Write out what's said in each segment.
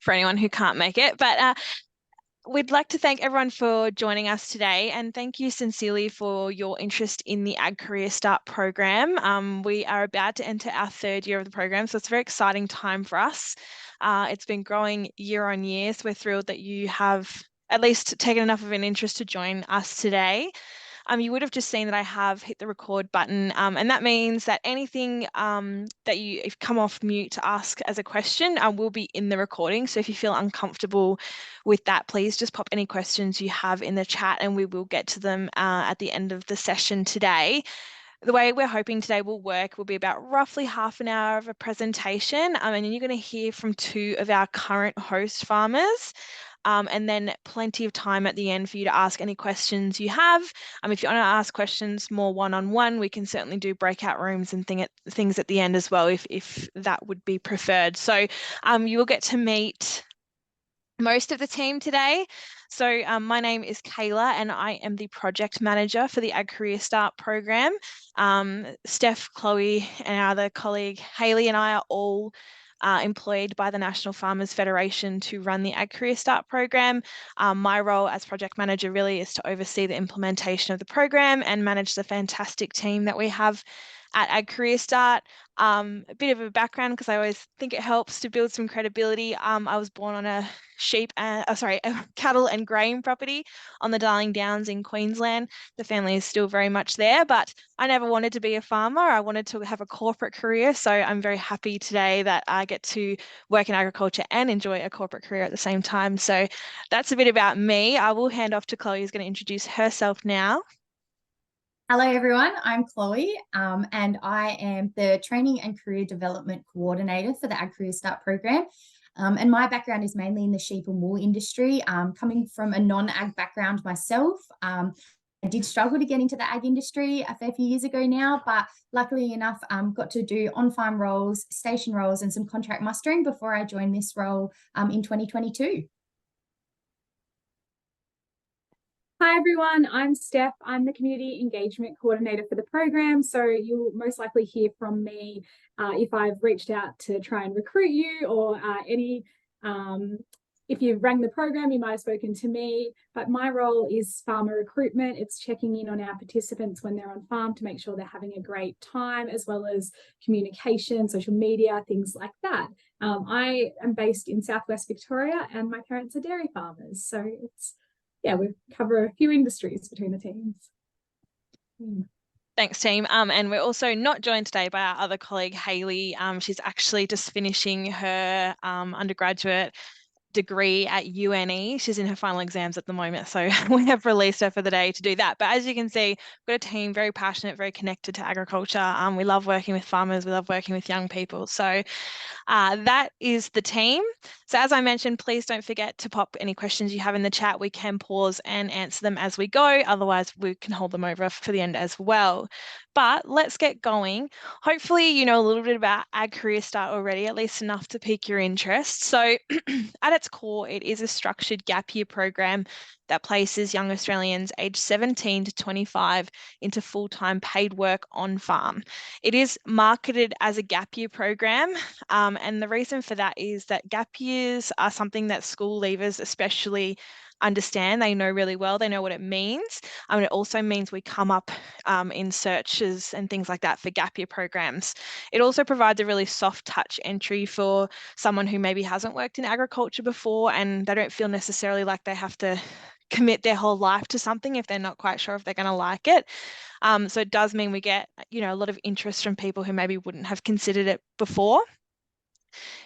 for anyone who can't make it. But we'd like to thank everyone for joining us today, and thank you sincerely for your interest in the Ag Career Start program. We are about to enter our third year of the program, so it's a very exciting time for us. It's been growing year on year, so we're thrilled that you have at least taken enough of an interest to join us today. You would have just seen that I have hit the record button, and that means that anything that if come off mute to ask as a question will be in the recording. So if you feel uncomfortable with that, please just pop any questions you have in the chat and we will get to them at the end of the session today. The way we're hoping today will work will be about roughly half an hour of a presentation, and then you're going to hear from two of our current host farmers. And then plenty of time at the end for you to ask any questions you have. If you want to ask questions more one-on-one, we can certainly do breakout rooms and things at the end as well, if that would be preferred. So you will get to meet most of the team today. So my name is Kayla and I am the project manager for the Ag Career Start program. Steph, Chloe and our other colleague Hayley and I are all employed by the National Farmers Federation to run the Ag Career Start program. My role as project manager really is to oversee the implementation of the program and manage the fantastic team that we have at Ag Career Start. A bit of a background because I always think it helps to build some credibility. I was born on a cattle and grain property on the Darling Downs in Queensland. The family is still very much there, but I never wanted to be a farmer. I wanted to have a corporate career. So I'm very happy today that I get to work in agriculture and enjoy a corporate career at the same time. So that's a bit about me. I will hand off to Chloe, who's going to introduce herself now. Hello everyone, I'm Chloe and I am the Training and Career Development Coordinator for the Ag Career Start program. And my background is mainly in the sheep and wool industry. Coming from a non-ag background myself, I did struggle to get into the ag industry a fair few years ago now, but luckily enough, got to do on-farm roles, station roles and some contract mustering before I joined this role in 2022. Hi everyone, I'm Steph. I'm the Community Engagement Coordinator for the program. So you'll most likely hear from me if I've reached out to try and recruit you or if you've rang the program, you might have spoken to me. But my role is farmer recruitment. It's checking in on our participants when they're on farm to make sure they're having a great time, as well as communication, social media, things like that. I am based in Southwest Victoria and my parents are dairy farmers. So we cover a few industries between the teams. Thanks, team. And we're also not joined today by our other colleague, Hayley. She's actually just finishing her undergraduate degree at UNE. She's in her final exams at the moment, so we have released her for the day to do that. But as you can see, we've got a team very passionate, very connected to agriculture. We love working with farmers. We love working with young people. So that is the team. So as I mentioned, please don't forget to pop any questions you have in the chat. We can pause and answer them as we go. Otherwise, we can hold them over for the end as well. But let's get going. Hopefully, you know a little bit about Ag Career Start already, at least enough to pique your interest. So at its core, it is a structured gap year program that places young Australians aged 17 to 25 into full-time paid work on farm. It is marketed as a gap year program, and the reason for that is that gap years are something that school leavers especially understand. They know really well. They know what it means. It also means we come up in searches and things like that for gap year programs. It also provides a really soft touch entry for someone who maybe hasn't worked in agriculture before and they don't feel necessarily like they have to commit their whole life to something if they're not quite sure if they're going to like it. So it does mean we get, a lot of interest from people who maybe wouldn't have considered it before.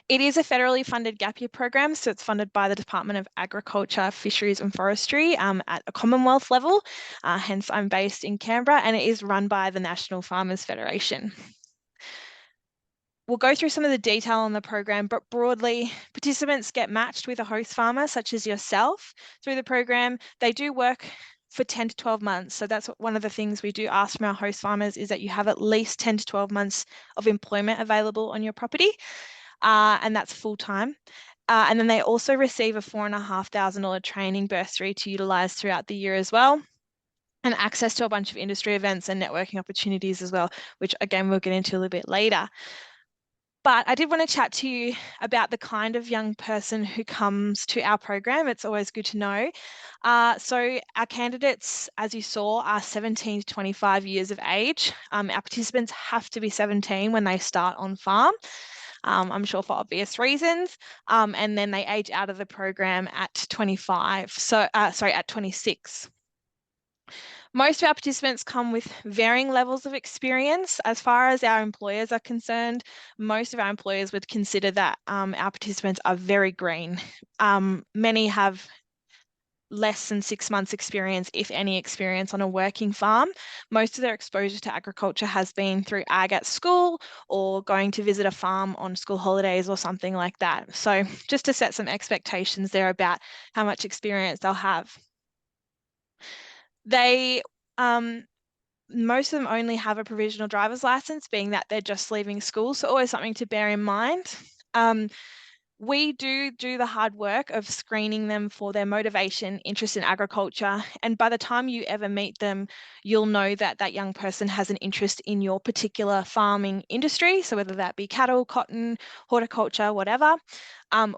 It is a federally funded gap year program, so it's funded by the Department of Agriculture, Fisheries and Forestry at a Commonwealth level. Hence, I'm based in Canberra, and it is run by the National Farmers Federation. We'll go through some of the detail on the program, but broadly, participants get matched with a host farmer, such as yourself, through the program. They do work for 10 to 12 months. So that's one of the things we do ask from our host farmers is that you have at least 10 to 12 months of employment available on your property. And that's full time. And then they also receive a $4,500 training bursary to utilise throughout the year as well, and access to a bunch of industry events and networking opportunities as well, which again, we'll get into a little bit later. But I did want to chat to you about the kind of young person who comes to our program. It's always good to know. So our candidates, as you saw, are 17 to 25 years of age. Our participants have to be 17 when they start on farm. I'm sure for obvious reasons. And then they age out of the program at 25. At 26. Most of our participants come with varying levels of experience. As far as our employers are concerned, most of our employers would consider that our participants are very green. Many have less than 6 months experience, if any experience on a working farm. Most of their exposure to agriculture has been through ag at school or going to visit a farm on school holidays or something like that. So just to set some expectations there about how much experience they'll have. They, most of them only have a provisional driver's license, being that they're just leaving school. So always something to bear in mind. We do the hard work of screening them for their motivation, interest in agriculture. And by the time you ever meet them, you'll know that that young person has an interest in your particular farming industry. So whether that be cattle, cotton, horticulture, whatever,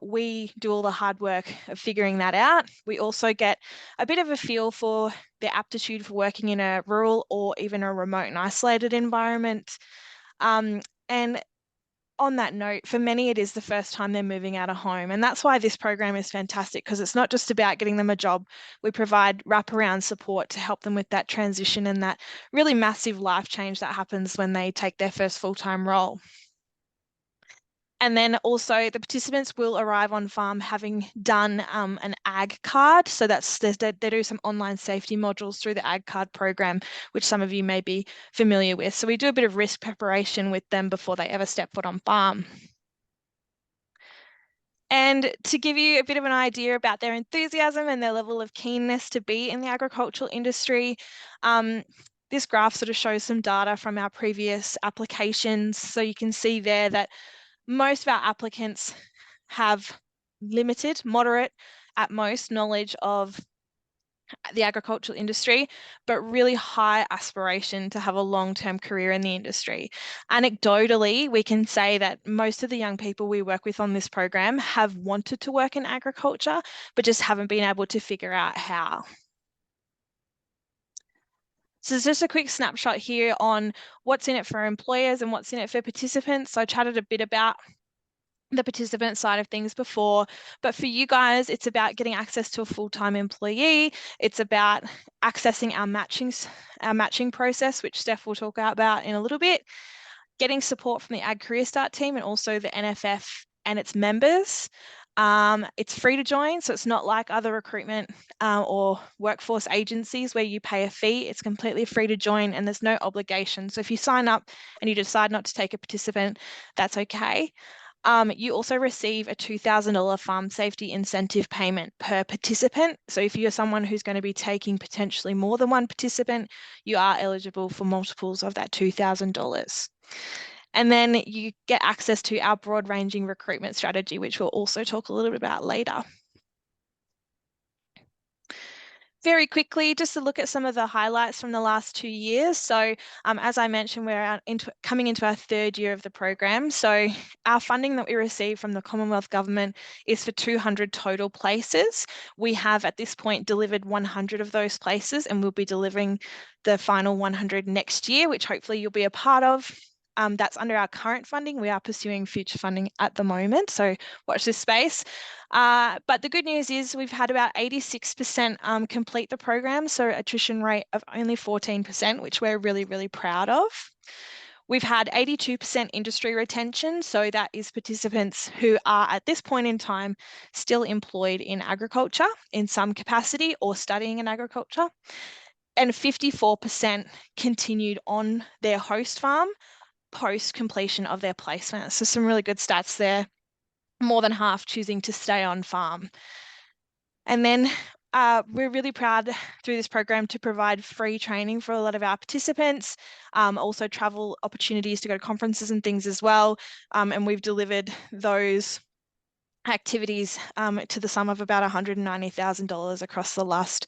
we do all the hard work of figuring that out. We also get a bit of a feel for their aptitude for working in a rural or even a remote and isolated environment. And on that note, for many, it is the first time they're moving out of home. And that's why this program is fantastic, because it's not just about getting them a job. We provide wraparound support to help them with that transition and that really massive life change that happens when they take their first full-time role. And then also the participants will arrive on farm having done an ag card. So they do some online safety modules through the ag card program, which some of you may be familiar with. So we do a bit of risk preparation with them before they ever step foot on farm. And to give you a bit of an idea about their enthusiasm and their level of keenness to be in the agricultural industry, this graph sort of shows some data from our previous applications. So you can see there that most of our applicants have limited, moderate at most knowledge of the agricultural industry, but really high aspiration to have a long-term career in the industry. Anecdotally, we can say that most of the young people we work with on this program have wanted to work in agriculture, but just haven't been able to figure out how. So it's just a quick snapshot here on what's in it for employers and what's in it for participants. So I chatted a bit about the participant side of things before, but for you guys, it's about getting access to a full-time employee. It's about accessing our matching process, which Steph will talk about in a little bit, getting support from the AgCAREERSTART team and also the NFF and its members. It's free to join, so it's not like other recruitment or workforce agencies where you pay a fee. It's completely free to join and there's no obligation. So if you sign up and you decide not to take a participant, that's okay. You also receive a $2,000 farm safety incentive payment per participant. So if you're someone who's going to be taking potentially more than one participant, you are eligible for multiples of that $2,000. And then you get access to our broad-ranging recruitment strategy, which we'll also talk a little bit about later. Very quickly, just to look at some of the highlights from the last 2 years. So as I mentioned, we're coming into our 3rd year of the program. So our funding that we receive from the Commonwealth Government is for 200 total places. We have at this point delivered 100 of those places and we'll be delivering the final 100 next year, which hopefully you'll be a part of. That's under our current funding. We are pursuing future funding at the moment, so watch this space. But the good news is we've had about 86% complete the program, so attrition rate of only 14%, which we're really, really proud of. We've had 82% industry retention, so that is participants who are at this point in time still employed in agriculture in some capacity or studying in agriculture. And 54% continued on their host farm post completion of their placement. So some really good stats there. More than half choosing to stay on farm. And then we're really proud through this program to provide free training for a lot of our participants, also travel opportunities to go to conferences and things as well. And we've delivered those activities to the sum of about $190,000 across the last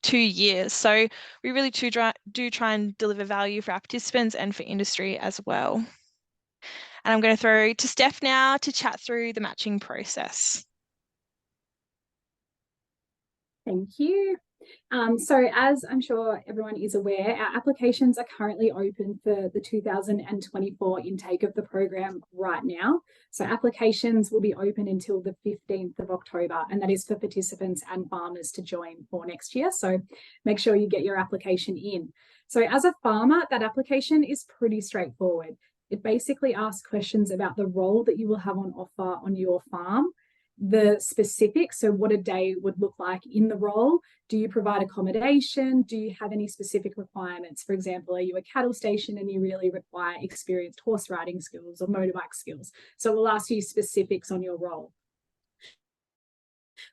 2 years. So we really do try and deliver value for our participants and for industry as well. And I'm going to throw to Steph now to chat through the matching process. Thank you. So as I'm sure everyone is aware, our applications are currently open for the 2024 intake of the program right now. So applications will be open until the 15th of October, and that is for participants and farmers to join for next year. So make sure you get your application in. So as a farmer, that application is pretty straightforward. It basically asks questions about the role that you will have on offer on your farm, the specifics, so what a day would look like in the role. Do you provide accommodation? Do you have any specific requirements? For example, are you a cattle station and you really require experienced horse riding skills or motorbike skills? So it will ask you specifics on your role.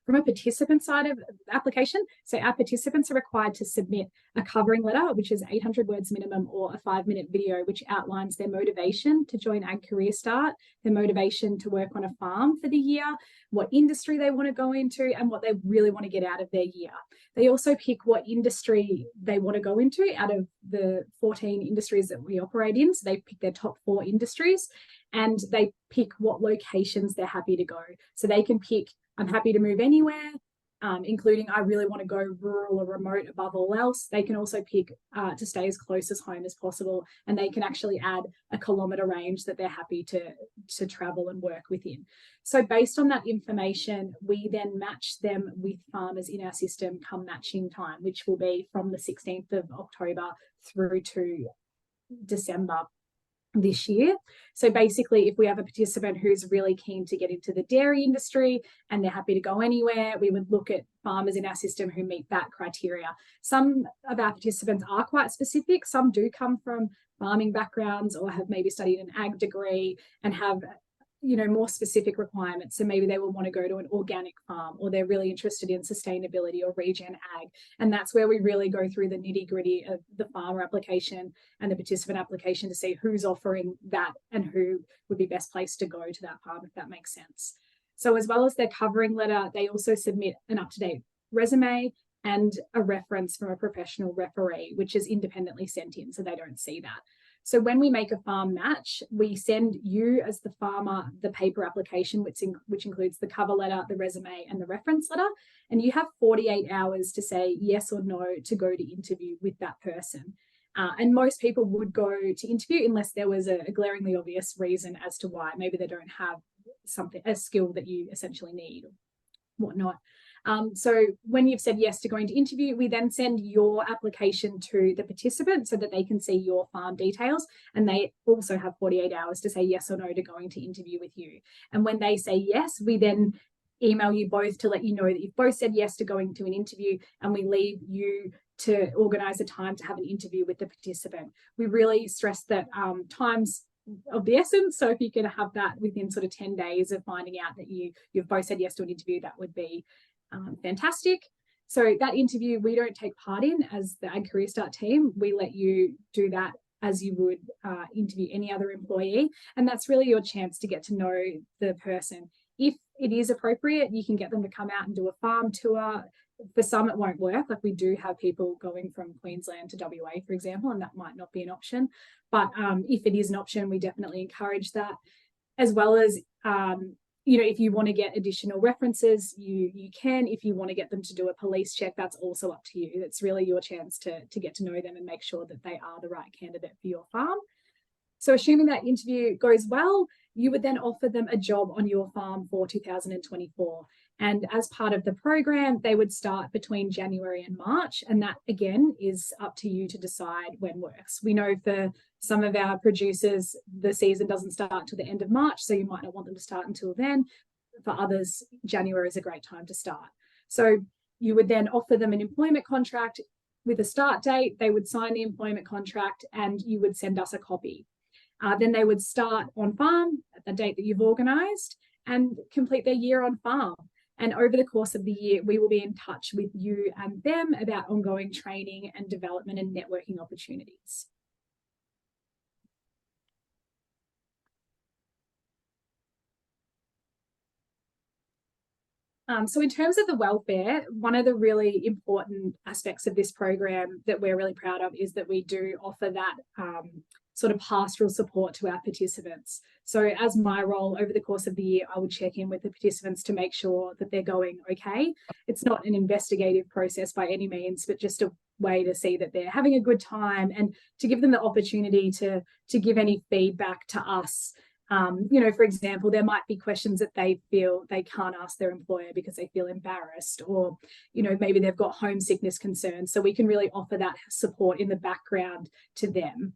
From a participant side of the application, so our participants are required to submit a covering letter, which is 800 words minimum, or a 5-minute video, which outlines their motivation to join AgCAREERSTART, their motivation to work on a farm for the year, what industry they want to go into, and what they really want to get out of their year. They also pick what industry they want to go into out of the 14 industries that we operate in. So they pick their top 4 industries, and they pick what locations they're happy to go. So they can pick, I'm happy to move anywhere, including I really want to go rural or remote above all else. They can also pick to stay as close as home as possible, and they can actually add a kilometre range that they're happy to travel and work within. So based on that information, we then match them with farmers in our system come matching time, which will be from the 16th of October through to December this year. So basically, if we have a participant who's really keen to get into the dairy industry and they're happy to go anywhere, we would look at farmers in our system who meet that criteria. Some of our participants are quite specific. Some do come from farming backgrounds or have maybe studied an ag degree and have, you know, more specific requirements. So maybe they will want to go to an organic farm, or they're really interested in sustainability or regen ag. And that's where we really go through the nitty gritty of the farmer application and the participant application to see who's offering that and who would be best placed to go to that farm, if that makes sense. So as well as their covering letter, they also submit an up-to-date resume and a reference from a professional referee, which is independently sent in, so they don't see that. So when we make a farm match, we send you as the farmer the paper application, which includes the cover letter, the resume, and the reference letter. And you have 48 hours to say yes or no to go to interview with that person. And most people would go to interview unless there was a glaringly obvious reason as to why. Maybe they don't have a skill that you essentially need or whatnot. So when you've said yes to going to interview, we then send your application to the participant so that they can see your farm details, and they also have 48 hours to say yes or no to going to interview with you. And when they say yes, we then email you both to let you know that you've both said yes to going to an interview, and we leave you to organise a time to have an interview with the participant. We really stress that time's of the essence. So if you can have that within sort of 10 days of finding out that you've both said yes to an interview, that would be fantastic. So that interview we don't take part in as the AgCAREERSTART team. We let you do that as you would interview any other employee, and that's really your chance to get to know the person. If it is appropriate, you can get them to come out and do a farm tour. For some it won't work, like we do have people going from Queensland to WA, for example, and that might not be an option. But if it is an option, we definitely encourage that, as well as you know, if you want to get additional references, you can. If you want to get them to do a police check, that's also up to you. It's really your chance to get to know them and make sure that they are the right candidate for your farm. So assuming that interview goes well, you would then offer them a job on your farm for 2024. And as part of the program, they would start between January and March. And that, again, is up to you to decide when works. We know for some of our producers, the season doesn't start till the end of March, so you might not want them to start until then. For others, January is a great time to start. So you would then offer them an employment contract with a start date. They would sign the employment contract and you would send us a copy. Then they would start on farm at the date that you've organised and complete their year on farm. And over the course of the year, we will be in touch with you and them about ongoing training and development and networking opportunities. So in terms of the welfare, one of the really important aspects of this program that we're really proud of is that we do offer that sort of pastoral support to our participants. So as my role over the course of the year, I would check in with the participants to make sure that they're going okay. It's not an investigative process by any means, but just a way to see that they're having a good time and to give them the opportunity to give any feedback to us. You know, for example, there might be questions that they feel they can't ask their employer because they feel embarrassed, or, you know, maybe they've got homesickness concerns. So we can really offer that support in the background to them.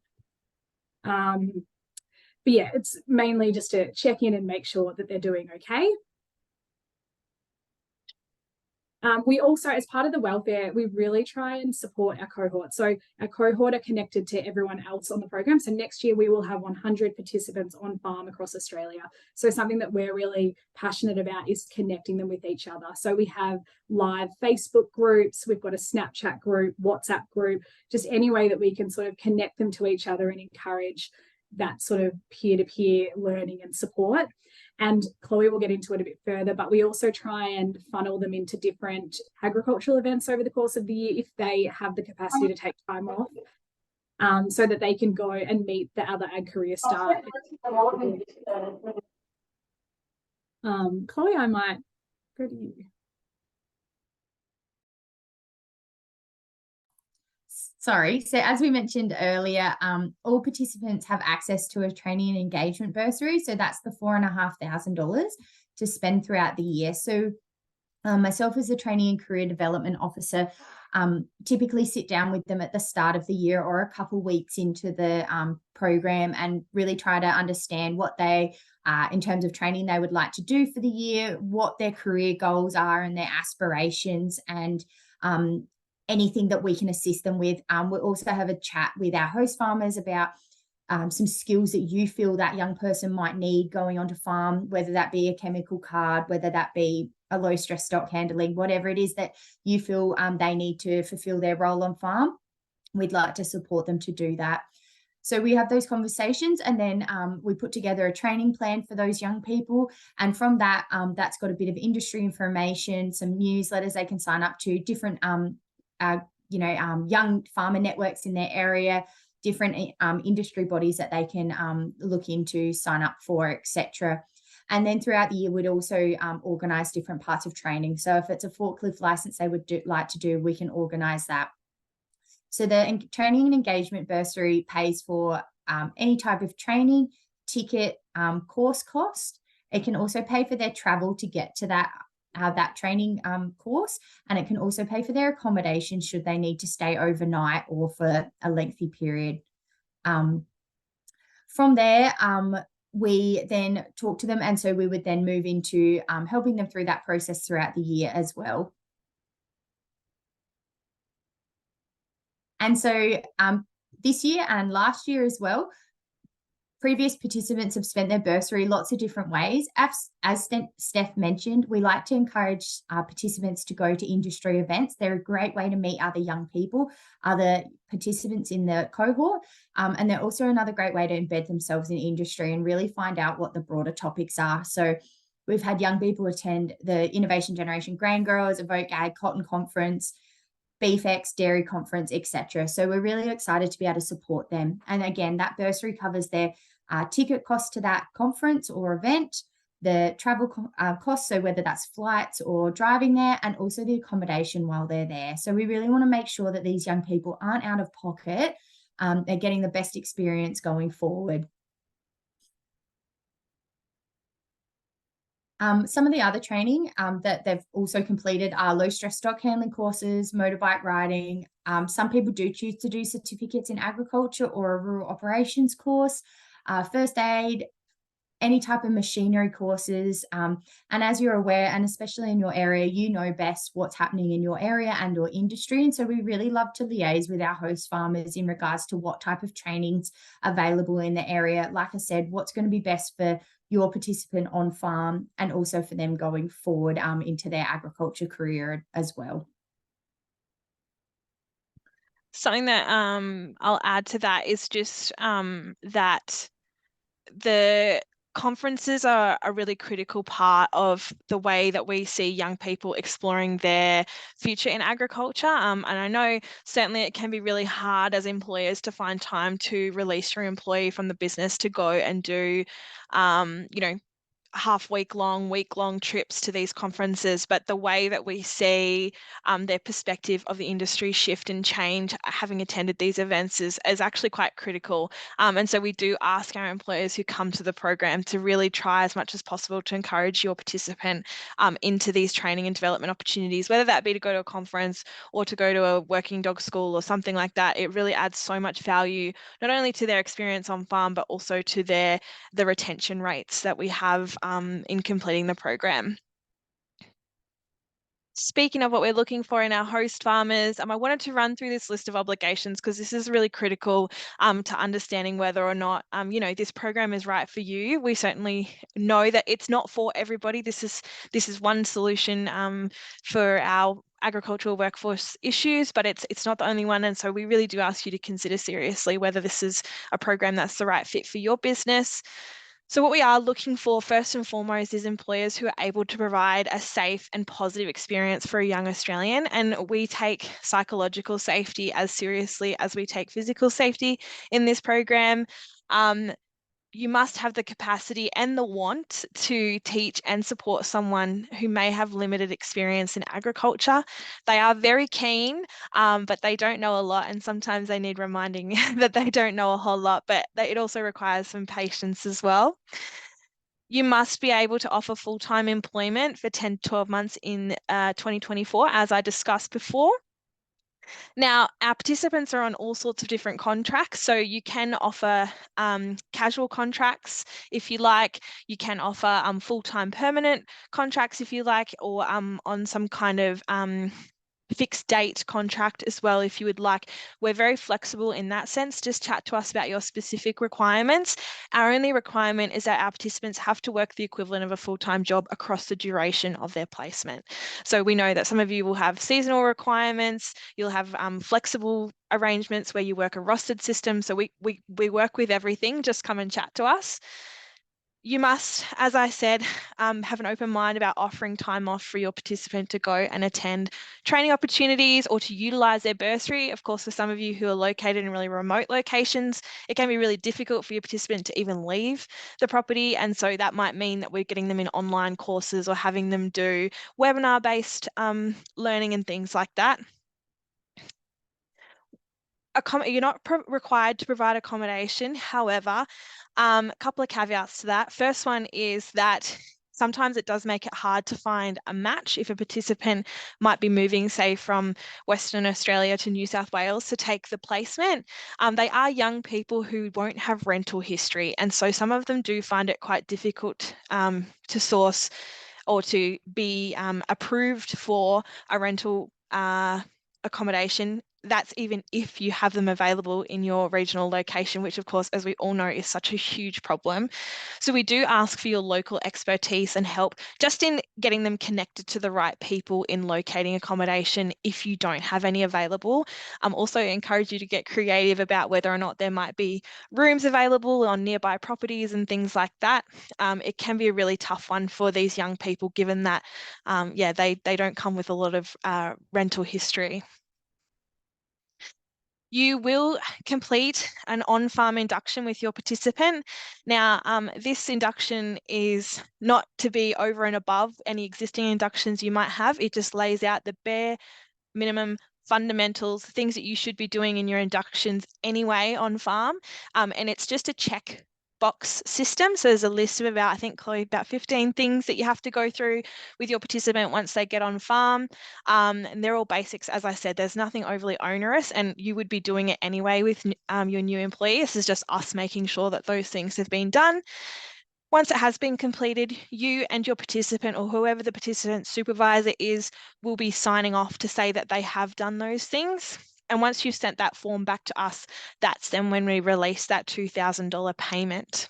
But yeah, it's mainly just to check in and make sure that they're doing okay. We also, as part of the welfare, we really try and support our cohort. So our cohort are connected to everyone else on the program. So next year we will have 100 participants on farm across Australia. So something that we're really passionate about is connecting them with each other. So we have live Facebook groups, we've got a Snapchat group, WhatsApp group, just any way that we can sort of connect them to each other and encourage that sort of peer-to-peer learning and support. And Chloe will get into it a bit further, but we also try and funnel them into different agricultural events over the course of the year if they have the capacity to take time off, so that they can go and meet the other AgCAREERSTART. Chloe, I might go to you. Sorry. So as we mentioned earlier, all participants have access to a training and engagement bursary. So that's the $4,500 to spend throughout the year. So myself as a training and career development officer, typically sit down with them at the start of the year or a couple of weeks into the program and really try to understand what they, in terms of training, they would like to do for the year, what their career goals are and their aspirations, and anything that we can assist them with. We'll also have a chat with our host farmers about some skills that you feel that young person might need going onto farm, whether that be a chemical card, whether that be a low stress stock handling, whatever it is that you feel they need to fulfill their role on farm. We'd like to support them to do that. So we have those conversations, and then we put together a training plan for those young people. And from that, that's got a bit of industry information, some newsletters they can sign up to, different young farmer networks in their area, different industry bodies that they can look into, sign up for, etc. And then throughout the year, we'd also organise different parts of training. So if it's a forklift license they would like to do, we can organise that. So the training and engagement bursary pays for any type of training, ticket, course cost. It can also pay for their travel to get to that training course, and it can also pay for their accommodation should they need to stay overnight or for a lengthy period. From there, we then talk to them, and so we would then move into helping them through that process throughout the year as well. And so this year and last year as well, previous participants have spent their bursary lots of different ways. As Steph mentioned, we like to encourage participants to go to industry events. They're a great way to meet other young people, other participants in the cohort, and they're also another great way to embed themselves in industry and really find out what the broader topics are. So we've had young people attend the Innovation Generation Grain Growers, Evoke Ag Cotton Conference, BeefX Dairy Conference, etc. So we're really excited to be able to support them. And again, that bursary covers their ticket cost to that conference or event, the travel costs, so whether that's flights or driving there, and also the accommodation while they're there. So we really want to make sure that these young people aren't out of pocket. They're getting the best experience going forward. Some of the other training that they've also completed are low stress stock handling courses, motorbike riding. Some people do choose to do certificates in agriculture or a rural operations course, first aid, any type of machinery courses. And as you're aware, and especially in your area, you know best what's happening in your area and your industry. And so we really love to liaise with our host farmers in regards to what type of trainings available in the area. Like I said, what's going to be best for your participant on farm and also for them going forward into their agriculture career as well. Something that I'll add to that is just that the conferences are a really critical part of the way that we see young people exploring their future in agriculture. And I know certainly it can be really hard as employers to find time to release your employee from the business to go and do, you know, week-long trips to these conferences, but the way that we see their perspective of the industry shift and change having attended these events is actually quite critical. And so we do ask our employers who come to the program to really try as much as possible to encourage your participant into these training and development opportunities, whether that be to go to a conference or to go to a working dog school or something like that. It really adds so much value, not only to their experience on farm, but also to the retention rates that we have in completing the program. Speaking of what we're looking for in our host farmers, I wanted to run through this list of obligations because this is really critical to understanding whether or not, you know, this program is right for you. We certainly know that it's not for everybody. This is one solution for our agricultural workforce issues, but it's not the only one. And so we really do ask you to consider seriously whether this is a program that's the right fit for your business. So what we are looking for first and foremost is employers who are able to provide a safe and positive experience for a young Australian. And we take psychological safety as seriously as we take physical safety in this program. You must have the capacity and the want to teach and support someone who may have limited experience in agriculture. They are very keen, but they don't know a lot, and sometimes they need reminding that they don't know a whole lot, but it also requires some patience as well. You must be able to offer full-time employment for 10 to 12 months in 2024, as I discussed before. Now, our participants are on all sorts of different contracts. So you can offer casual contracts if you like. You can offer full-time permanent contracts if you like, or on some kind of fixed date contract as well if you would like. We're very flexible in that sense. Just chat to us about your specific requirements. Our only requirement is that our participants have to work the equivalent of a full-time job across the duration of their placement. So we know that some of you will have seasonal requirements, you'll have flexible arrangements where you work a rostered system. So we work with everything. Just come and chat to us. You must, as I said, have an open mind about offering time off for your participant to go and attend training opportunities or to utilise their bursary. Of course, for some of you who are located in really remote locations, it can be really difficult for your participant to even leave the property. And so that might mean that we're getting them in online courses or having them do webinar-based learning and things like that. You're not required to provide accommodation. However, a couple of caveats to that. First one is that sometimes it does make it hard to find a match if a participant might be moving, say, from Western Australia to New South Wales to take the placement. They are young people who won't have rental history, and so some of them do find it quite difficult to source or to be approved for a rental accommodation. That's even if you have them available in your regional location, which of course, as we all know, is such a huge problem. So we do ask for your local expertise and help just in getting them connected to the right people in locating accommodation if you don't have any available. Also encourage you to get creative about whether or not there might be rooms available on nearby properties and things like that. It can be a really tough one for these young people, given that, they don't come with a lot of rental history. You will complete an on-farm induction with your participant. Now, this induction is not to be over and above any existing inductions you might have. It just lays out the bare minimum fundamentals, things that you should be doing in your inductions anyway on farm. And it's just a check box system. So there's a list of about, I think, Chloe, about 15 things that you have to go through with your participant once they get on farm. And they're all basics. As I said, there's nothing overly onerous, and you would be doing it anyway with your new employee. This is just us making sure that those things have been done. Once it has been completed, you and your participant, or whoever the participant supervisor is, will be signing off to say that they have done those things. And once you've sent that form back to us, that's then when we release that $2,000 payment.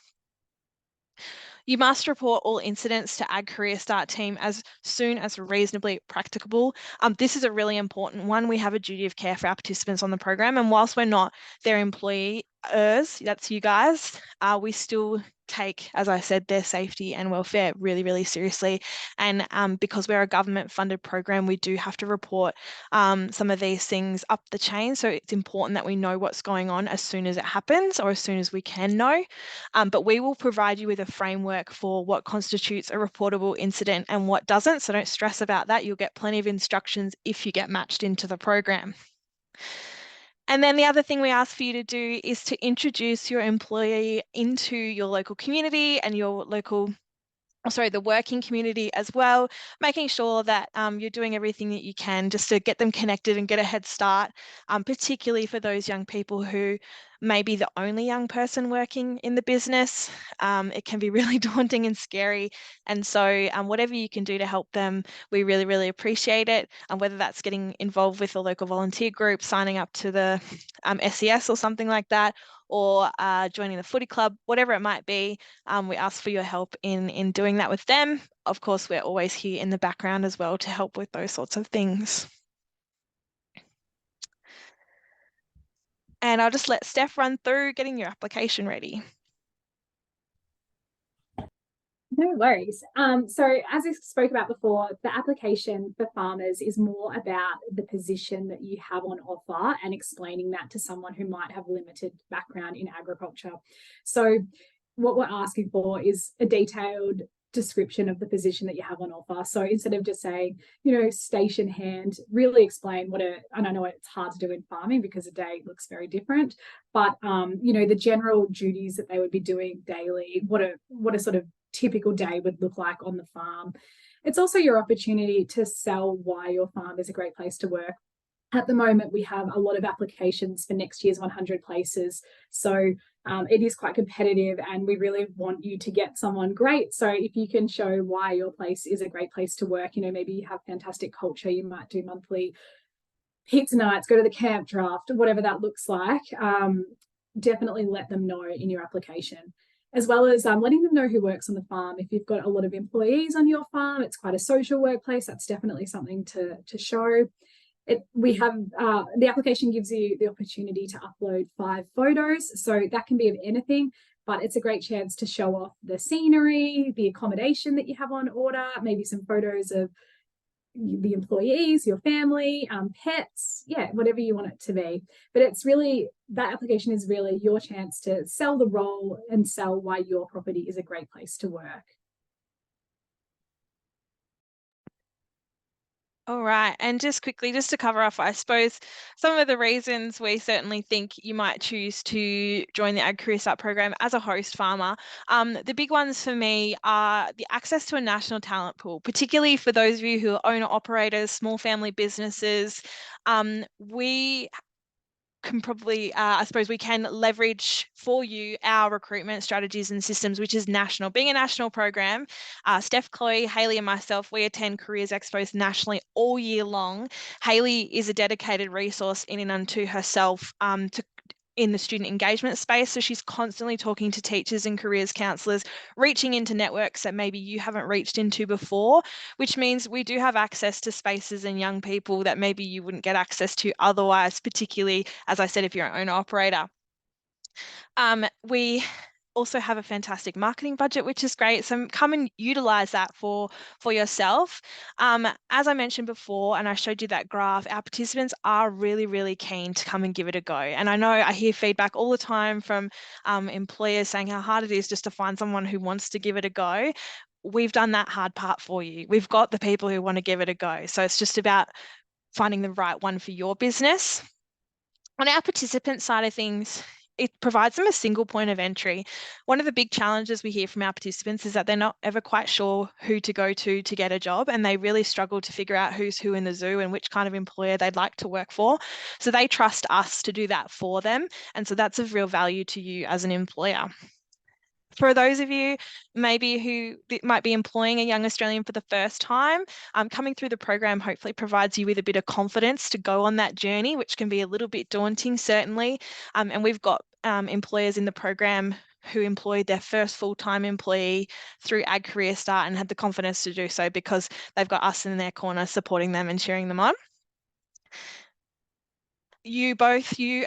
You must report all incidents to AgCAREERSTART team as soon as reasonably practicable. This is a really important one. We have a duty of care for our participants on the program, and whilst we're not their employee, that's you guys, we still take, as I said, their safety and welfare really, really seriously. And because we're a government funded program, we do have to report some of these things up the chain. So it's important that we know what's going on as soon as it happens, or as soon as we can know. But we will provide you with a framework for what constitutes a reportable incident and what doesn't. So don't stress about that. You'll get plenty of instructions if you get matched into the program. And then the other thing we ask for you to do is to introduce your employee into your local community and your local, the working community as well, making sure that you're doing everything that you can just to get them connected and get a head start, particularly for those young people who may be the only young person working in the business. It can be really daunting and scary. And so whatever you can do to help them, we really, really appreciate it. And whether that's getting involved with a local volunteer group, signing up to the SES or something like that, or joining the footy club, whatever it might be, we ask for your help in doing that with them. Of course, we're always here in the background as well to help with those sorts of things. And I'll just let Steph run through getting your application ready. No worries. So as I spoke about before, the application for farmers is more about the position that you have on offer and explaining that to someone who might have limited background in agriculture. So what we're asking for is a detailed description of the position that you have on offer. So instead of just saying, station hand, really explain and I know it's hard to do in farming because a day looks very different, but the general duties that they would be doing daily, what a sort of typical day would look like on the farm. It's also your opportunity to sell why your farm is a great place to work. At the moment, we have a lot of applications for next year's 100 places. So it is quite competitive and we really want you to get someone great. So if you can show why your place is a great place to work, maybe you have fantastic culture, you might do monthly pizza nights, go to the camp draft, whatever that looks like, definitely let them know in your application. As well as letting them know who works on the farm. If you've got a lot of employees on your farm, it's quite a social workplace, that's definitely something to show. The application gives you the opportunity to upload 5 photos. So that can be of anything, but it's a great chance to show off the scenery, the accommodation that you have on order, maybe some photos of the employees, your family, pets, whatever you want it to be. But it's really, that application is really your chance to sell the role and sell why your property is a great place to work. All right, and just quickly, just to cover off, I suppose, some of the reasons we certainly think you might choose to join the AgCAREERSTART program as a host farmer. The big ones for me are the access to a national talent pool, particularly for those of you who are owner-operators, small family businesses. We can probably, I suppose we can leverage for you our recruitment strategies and systems, which is national. Being a national program, Steph, Chloe, Hayley and myself, we attend Careers Expos nationally all year long. Hayley is a dedicated resource in and unto herself in the student engagement space. So she's constantly talking to teachers and careers counsellors, reaching into networks that maybe you haven't reached into before, which means we do have access to spaces and young people that maybe you wouldn't get access to otherwise, particularly, as I said, if you're an owner operator. We also have a fantastic marketing budget, which is great. So come and utilize that for yourself. As I mentioned before, and I showed you that graph, our participants are really, really keen to come and give it a go. And I know I hear feedback all the time from employers saying how hard it is just to find someone who wants to give it a go. We've done that hard part for you. We've got the people who want to give it a go. So it's just about finding the right one for your business. On our participant side of things, it provides them a single point of entry. One of the big challenges we hear from our participants is that they're not ever quite sure who to go to get a job, and they really struggle to figure out who's who in the zoo and which kind of employer they'd like to work for. So they trust us to do that for them. And so that's of real value to you as an employer. For those of you maybe who might be employing a young Australian for the first time, coming through the program hopefully provides you with a bit of confidence to go on that journey, which can be a little bit daunting, certainly. And we've got employers in the program who employed their first full-time employee through AgCAREERSTART and had the confidence to do so because they've got us in their corner supporting them and cheering them on. you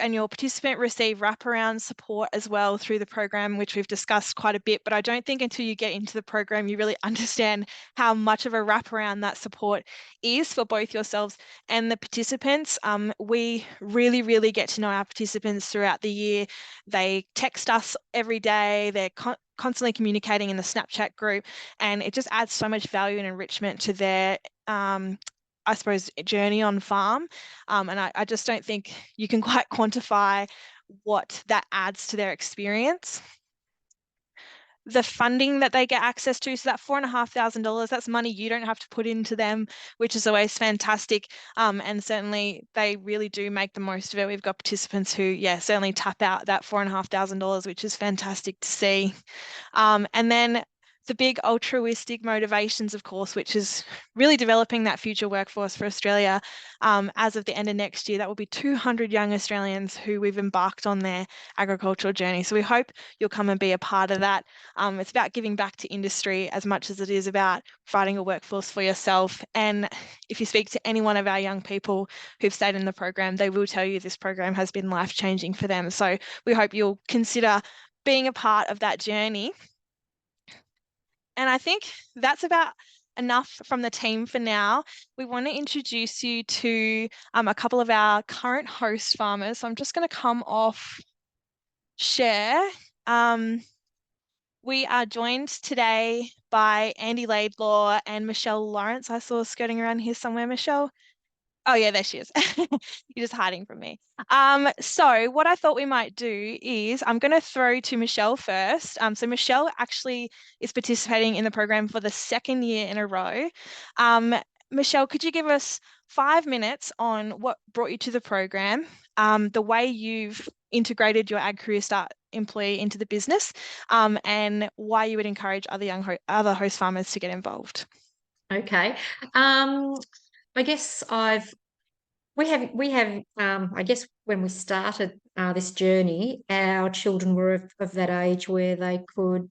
and your participant receive wraparound support as well through the program, which we've discussed quite a bit, but I don't think until you get into the program, you really understand how much of a wraparound that support is for both yourselves and the participants. We really, really get to know our participants throughout the year. They text us every day. They're constantly communicating in the Snapchat group, and it just adds so much value and enrichment to their I suppose, journey on farm. And I just don't think you can quite quantify what that adds to their experience. The funding that they get access to, so that $4,500, that's money you don't have to put into them, which is always fantastic. And certainly they really do make the most of it. We've got participants who, yeah, certainly tap out that $4,500, which is fantastic to see. And then the big altruistic motivations, of course, which is really developing that future workforce for Australia. As of the end of next year, that will be 200 young Australians who we've embarked on their agricultural journey. So we hope you'll come and be a part of that. It's about giving back to industry as much as it is about providing a workforce for yourself. And if you speak to any one of our young people who've stayed in the program, they will tell you this program has been life-changing for them. So we hope you'll consider being a part of that journey. And I think that's about enough from the team for now. We want to introduce you to a couple of our current host farmers. So I'm just going to come off share. We are joined today by Andy Laidlaw and Michelle Lawrence. I saw skirting around here somewhere, Michelle. Oh yeah, there she is. You're just hiding from me. So what I thought we might do is I'm going to throw to Michelle first. So Michelle actually is participating in the program for the second year in a row. Michelle, could you give us 5 minutes on what brought you to the program, the way you've integrated your AgCAREERSTART employee into the business, and why you would encourage other host farmers to get involved? Okay. I guess we have I guess when we started this journey, our children were of that age where they could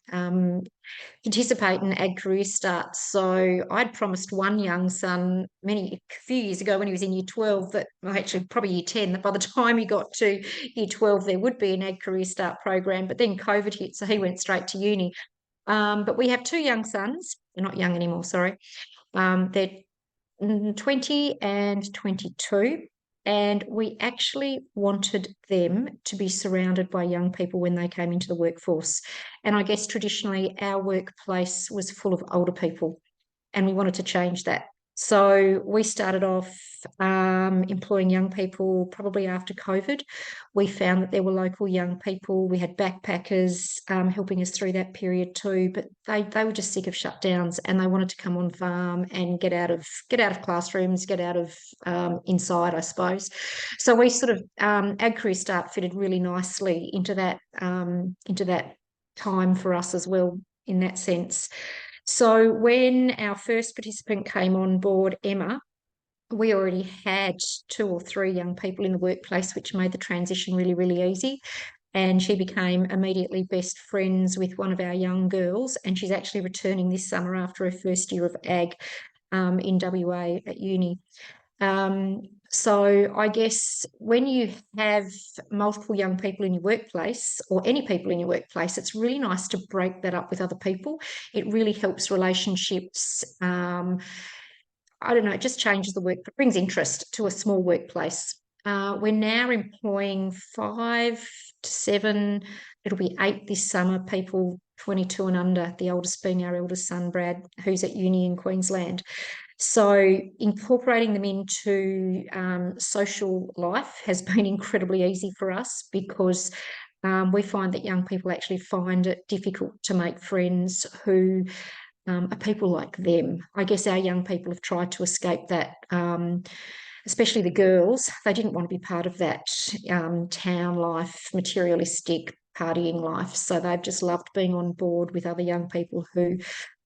participate in AgCAREERSTART. So I'd promised one young son a few years ago when he was in year 12 that, well, actually probably year 10, that by the time he got to year 12 there would be an AgCAREERSTART program, but then COVID hit, so he went straight to uni. But we have two young sons. They're not young anymore, sorry. They're 20 and 22, and we actually wanted them to be surrounded by young people when they came into the workforce. And I guess traditionally our workplace was full of older people, and we wanted to change that. So we started off employing young people probably after COVID. We found that there were local young people. We had backpackers helping us through that period too, but they were just sick of shutdowns and they wanted to come on farm and get out of classrooms, get out of inside, I suppose. So we sort of AgCAREERSTART fitted really nicely into that time for us as well in that sense. So when our first participant came on board, Emma, we already had 2 or 3 young people in the workplace, which made the transition really, really easy. And she became immediately best friends with one of our young girls. And she's actually returning this summer after her first year of ag in WA at uni. So I guess when you have multiple young people in your workplace, or any people in your workplace, it's really nice to break that up with other people. It really helps relationships. I don't know, it just changes the work, it brings interest to a small workplace. We're now employing 5 to 7, it'll be 8 this summer, people 22 and under, the oldest being our eldest son, Brad, who's at uni in Queensland. So incorporating them into social life has been incredibly easy for us because we find that young people actually find it difficult to make friends who are people like them. I guess our young people have tried to escape that, especially the girls. They didn't want to be part of that town life, materialistic partying life. So they've just loved being on board with other young people who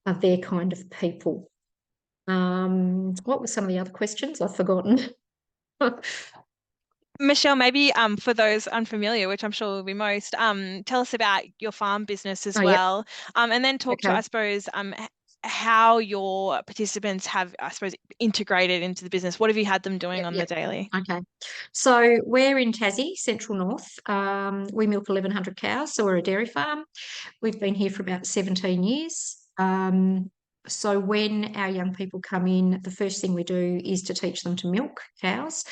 are their kind of people. What were some of the other questions? I've forgotten. Michelle, maybe for those unfamiliar, which I'm sure will be most, tell us about your farm business as well. Yep. And then talk to, I suppose, how your participants have, I suppose, integrated into the business. What have you had them doing on the daily? Okay. So we're in Tassie, Central North. We milk 1,100 cows, so we're a dairy farm. We've been here for about 17 years. So when our young people come in, the first thing we do is to teach them to milk cows.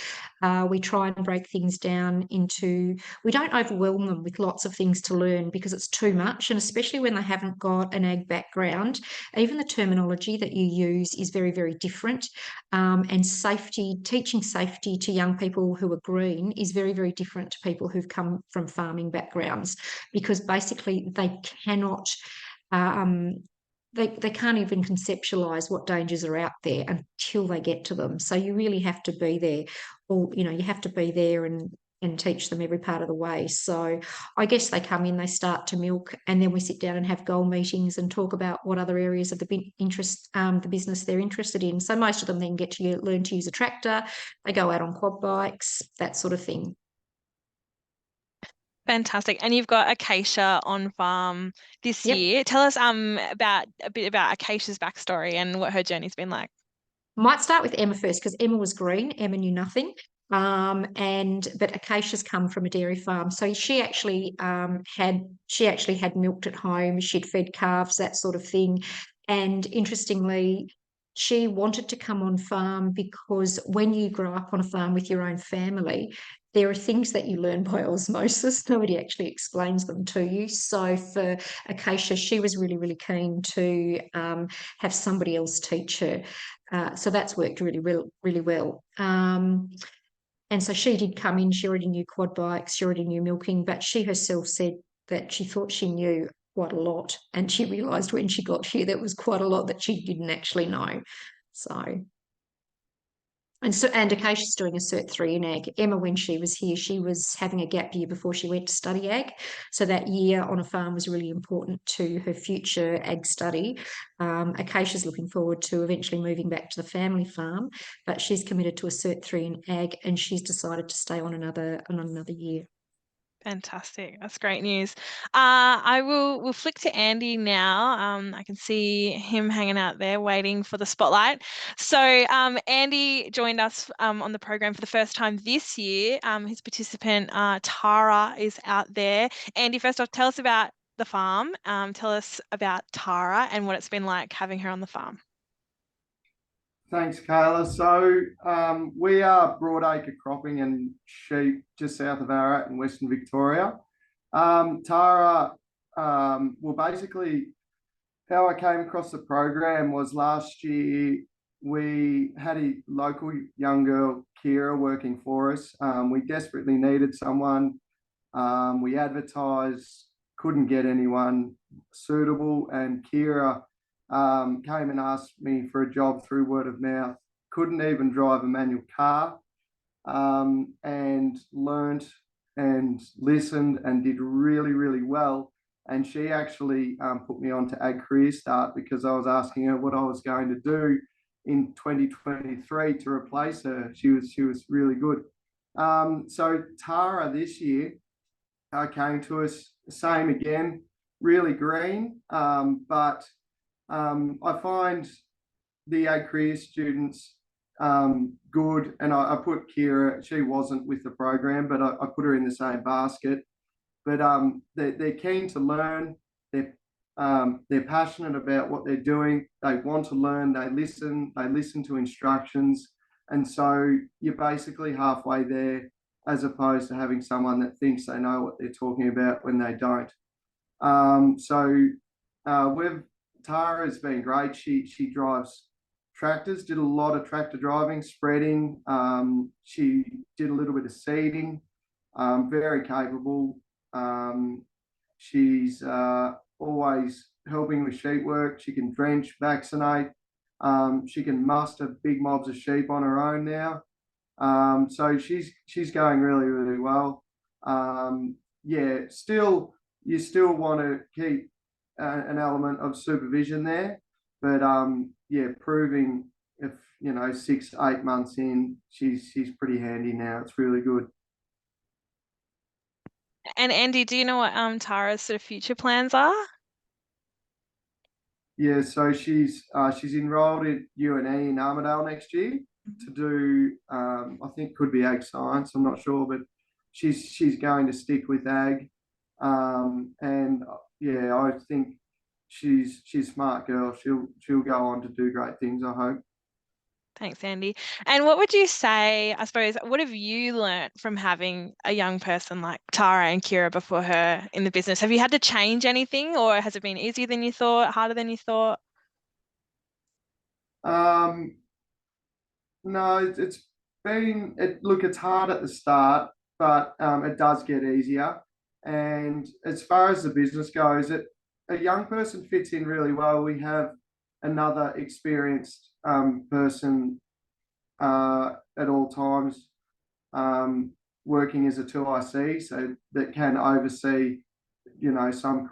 We try and break things down into, we don't overwhelm them with lots of things to learn because it's too much. And especially when they haven't got an ag background, even the terminology that you use is very, very different. And safety, teaching safety to young people who are green is very, very different to people who've come from farming backgrounds, because basically they cannot, they can't even conceptualize what dangers are out there until they get to them. So you really have to be there, or you have to be there and teach them every part of the way. So I guess they come in, they start to milk, and then we sit down and have goal meetings and talk about what other areas of the business they're interested in. So most of them then get to learn to use a tractor, they go out on quad bikes, that sort of thing. Fantastic. And you've got Acacia on farm this year. Tell us about a bit about Acacia's backstory and what her journey's been like. Might start with Emma first, because Emma was green. Emma knew nothing. But Acacia's come from a dairy farm, so she actually had milked at home. She'd fed calves, that sort of thing. And interestingly, she wanted to come on farm because when you grow up on a farm with your own family, there are things that you learn by osmosis. Nobody actually explains them to you. So for Acacia, she was really, really keen to have somebody else teach her. So that's worked really, really well. And so she did come in. She already knew quad bikes. She already knew milking, but she herself said that she thought she knew quite a lot. And she realised when she got here, there was quite a lot that she didn't actually know. So... And Acacia's doing a Cert 3 in Ag. Emma, when she was here, she was having a gap year before she went to study Ag. So that year on a farm was really important to her future Ag study. Acacia's looking forward to eventually moving back to the family farm, but she's committed to a Cert 3 in Ag, and she's decided to stay on another year. Fantastic. That's great news. We'll flick to Andy now. I can see him hanging out there waiting for the spotlight. So Andy joined us on the program for the first time this year. His participant, Tara, is out there. Andy, first off, tell us about the farm. Tell us about Tara and what it's been like having her on the farm. Thanks, Kayla. So we are broadacre cropping and sheep just south of Ararat in Western Victoria. Tara, well, basically how I came across the program was last year we had a local young girl, Kira, working for us. We desperately needed someone. We advertised, couldn't get anyone suitable, and Kira came and asked me for a job through word of mouth. Couldn't even drive a manual car, and learnt and listened and did really, really well. And she actually put me on to AgCAREERSTART because I was asking her what I was going to do in 2023 to replace her. She was really good. So Tara this year came to us, same again, really green, but I find the AgCAREER students good, and I put Kira, she wasn't with the program, but I put her in the same basket. But they're keen to learn, they're passionate about what they're doing, they want to learn, they listen to instructions, and so you're basically halfway there, as opposed to having someone that thinks they know what they're talking about when they don't. Tara has been great. She drives tractors, did a lot of tractor driving, spreading. She did a little bit of seeding, very capable. She's always helping with sheep work. She can drench, vaccinate. She can muster big mobs of sheep on her own now. So she's going really, really well. Yeah, you still want to keep an element of supervision there, but yeah, proving if 6-8 months in, she's pretty handy now. It's really good. And Andy, do you know what Tara's sort of future plans are? yeah, so she's enrolled at UNE in Armidale next year to do I think could be ag science. I'm not sure, but she's going to stick with ag, and yeah, I think she's a smart girl. She'll go on to do great things, I hope. Thanks, Andy. And what would you say, I suppose, what have you learnt from having a young person like Tara and Kira before her in the business? Have you had to change anything, or has it been easier than you thought, harder than you thought? No, it's been look, it's hard at the start, but it does get easier. And as far as the business goes, a young person fits in really well. We have another experienced person at all times working as a 2IC, so that can oversee, some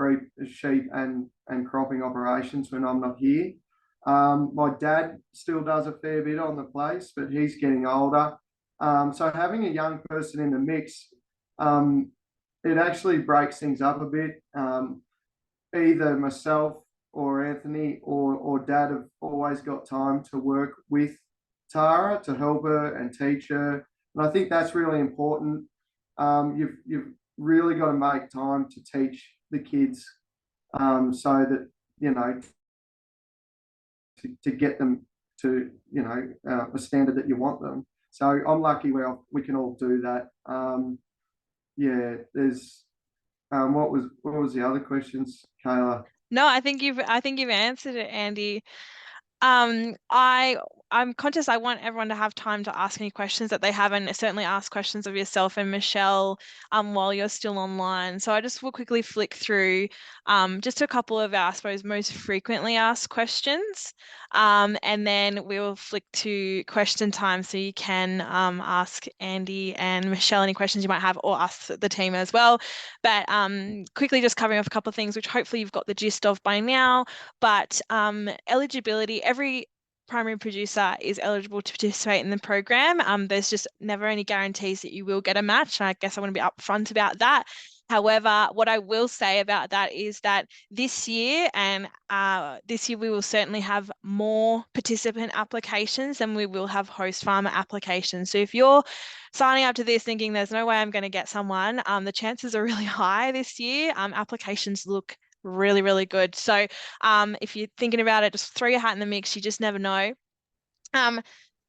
sheep and cropping operations when I'm not here. My dad still does a fair bit on the place, but he's getting older. So having a young person in the mix, it actually breaks things up a bit. Either myself or Anthony or Dad have always got time to work with Tara to help her and teach her, and I think that's really important. You've really got to make time to teach the kids, so that to get them to a standard that you want them. So I'm lucky we can all do that. Yeah, there's what was the other questions, Kayla? No, I think you've answered it, Andy. I'm conscious I want everyone to have time to ask any questions that they have, and certainly ask questions of yourself and Michelle while you're still online. So I just will quickly flick through just a couple of our, I suppose, most frequently asked questions. And then we will flick to question time, so you can ask Andy and Michelle any questions you might have, or ask the team as well. But quickly just covering off a couple of things, which hopefully you've got the gist of by now. But eligibility, every primary producer is eligible to participate in the program. There's just never any guarantees that you will get a match. I guess I want to be upfront about that. However, what I will say about that is that this year we will certainly have more participant applications than we will have host farmer applications. So if you're signing up to this thinking there's no way I'm going to get someone, the chances are really high this year. Applications look really, really good. So if you're thinking about it, just throw your hat in the mix. You just never know.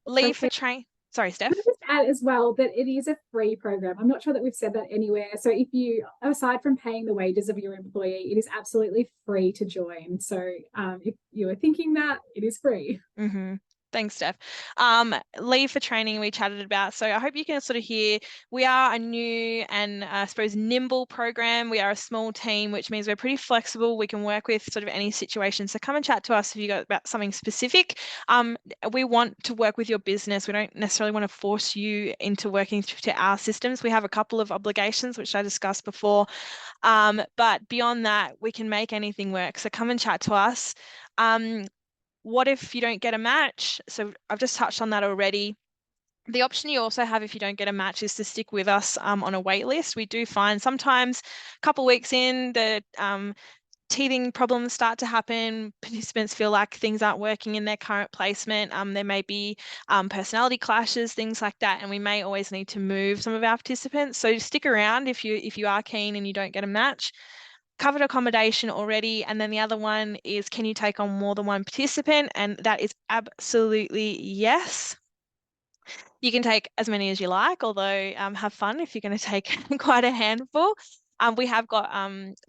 Leave for train. Sorry, Steph. Can I just add as well that it is a free program? I'm not sure that we've said that anywhere. So if you, aside from paying the wages of your employee, it is absolutely free to join. So if you are thinking that, it is free. Mm-hmm. Thanks, Steph. Leave for training we chatted about. So I hope you can sort of hear we are a new and I suppose nimble program. We are a small team, which means we're pretty flexible. We can work with sort of any situation. So come and chat to us if you got about something specific. We want to work with your business. We don't necessarily want to force you into working to our systems. We have a couple of obligations, which I discussed before. But beyond that, we can make anything work. So come and chat to us. What if you don't get a match? So I've just touched on that already. The option you also have if you don't get a match is to stick with us on a wait list. We do find sometimes a couple of weeks in, the teething problems start to happen. Participants feel like things aren't working in their current placement. There may be personality clashes, things like that, and we may always need to move some of our participants. So stick around if you are keen and you don't get a match. Covered accommodation already, and then the other one is, can you take on more than one participant? And that is absolutely yes. You can take as many as you like, although have fun if you're going to take quite a handful. We have got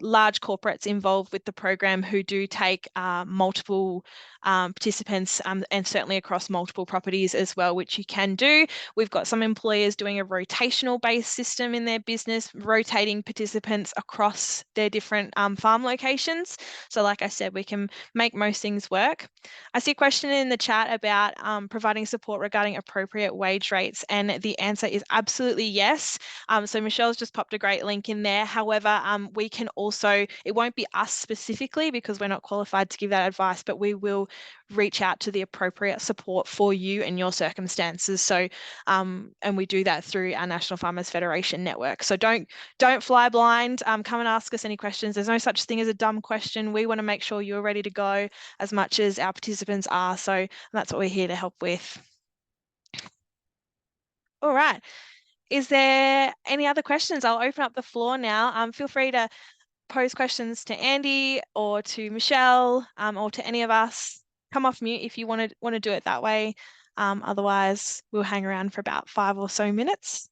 large corporates involved with the program who do take multiple participants and certainly across multiple properties as well, which you can do. We've got some employers doing a rotational based system in their business, rotating participants across their different farm locations. So like I said, we can make most things work. I see a question in the chat about providing support regarding appropriate wage rates, and the answer is absolutely yes. So Michelle's just popped a great link in there. However, we can also, it won't be us specifically because we're not qualified to give that advice, but we will reach out to the appropriate support for you and your circumstances. So, and we do that through our National Farmers Federation network. So don't fly blind. Come and ask us any questions. There's no such thing as a dumb question. We want to make sure you're ready to go as much as our participants are. So that's what we're here to help with. All right. Is there any other questions? I'll open up the floor now. Feel free to pose questions to Andy or to Michelle, or to any of us. Come off mute if you want to do it that way. Otherwise, we'll hang around for about 5 or so minutes.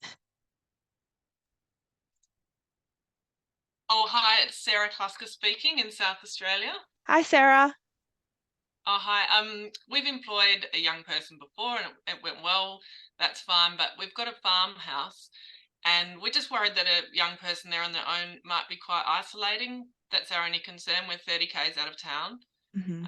Oh, hi, it's Sarah Klusker speaking in South Australia. Hi, Sarah. Oh, hi. We've employed a young person before and it went well. That's fine, but we've got a farmhouse and we're just worried that a young person there on their own might be quite isolating. That's our only concern. We're 30 k's out of town. Mm-hmm.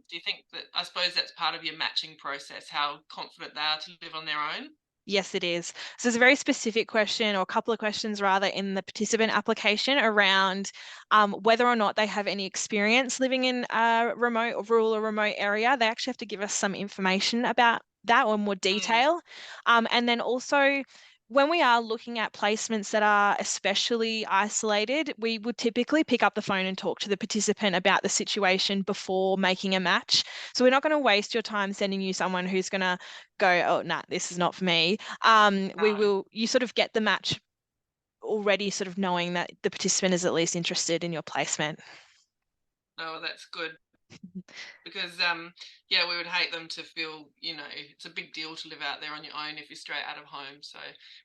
Do you think that, I suppose that's part of your matching process, how confident they are to live on their own? Yes, it is. So there's a very specific question, or a couple of questions rather, in the participant application around whether or not they have any experience living in a remote or rural or remote area. They actually have to give us some information about that or more detail. And then also, when we are looking at placements that are especially isolated, we would typically pick up the phone and talk to the participant about the situation before making a match. So we're not going to waste your time sending you someone who's going to go, oh, nah, this is not for me. You sort of get the match already sort of knowing that the participant is at least interested in your placement. Oh, that's good. Because yeah, we would hate them to feel, it's a big deal to live out there on your own if you're straight out of home. So